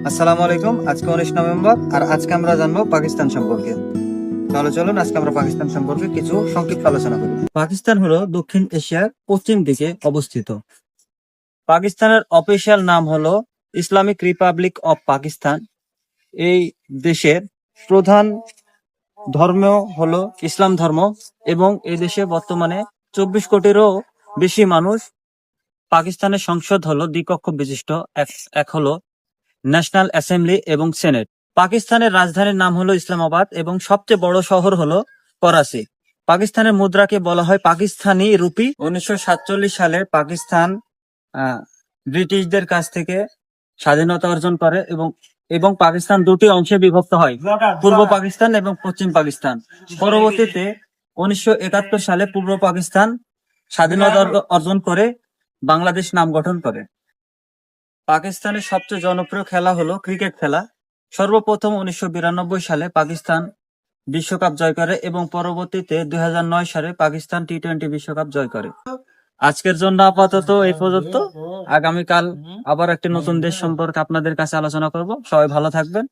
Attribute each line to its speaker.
Speaker 1: আসসালামু আলাইকুম। আজকে 19 নভেম্বর, আর আজকে আমরা জানবো পাকিস্তান সম্পর্কে। তাহলে চলুন আজকে আমরা পাকিস্তান সম্পর্কে কিছু সংক্ষিপ্ত আলোচনা করি। পাকিস্তান হলো দক্ষিণ এশিয়ার পশ্চিম দিকে অবস্থিত। পাকিস্তানের অফিসিয়াল নাম হলো ইসলামিক রিপাবলিক অফ পাকিস্তান। এই দেশের প্রধান ধর্ম হলো ইসলাম ধর্ম এবং এই দেশে বর্তমানে 24 কোটিরও বেশি মানুষ। পাকিস্তানের সংসদ হলো দ্বিকক্ষ বিশিষ্ট। এক হলো ন্যাশনাল অ্যাসেম্বলি এবং সেনেট। পাকিস্তানের রাজধানীর নাম হলো ইসলামাবাদ এবং সবচেয়ে বড় শহর হলো করাচি। পাকিস্তানের মুদ্রাকে বলা হয় পাকিস্তানি রুপি। 1947 সালে পাকিস্তান ব্রিটিশদের কাছ থেকে স্বাধীনতা অর্জন করে এবং এবং পাকিস্তান দুটি অংশে বিভক্ত হয়, পূর্ব পাকিস্তান এবং পশ্চিম পাকিস্তান। পরবর্তীতে 1971 সালে পূর্ব পাকিস্তান স্বাধীনতা অর্জন করে বাংলাদেশ নাম গঠন করে। পাকিস্তানের সবচেয়ে জনপ্রিয় খেলা হলো ক্রিকেট খেলা। সর্বপ্রথম 1992 সালে পাকিস্তান বিশ্বকাপ জয় করে এবং পরবর্তীতে 2009 সালে পাকিস্তান টি-20 বিশ্বকাপ জয় করে। আজকের জন্য আপাতত এই পর্যন্ত। আগামীকাল আবার একটি নতুন দেশ সম্পর্কে আপনাদের কাছে আলোচনা করব। সবাই ভালো থাকবেন।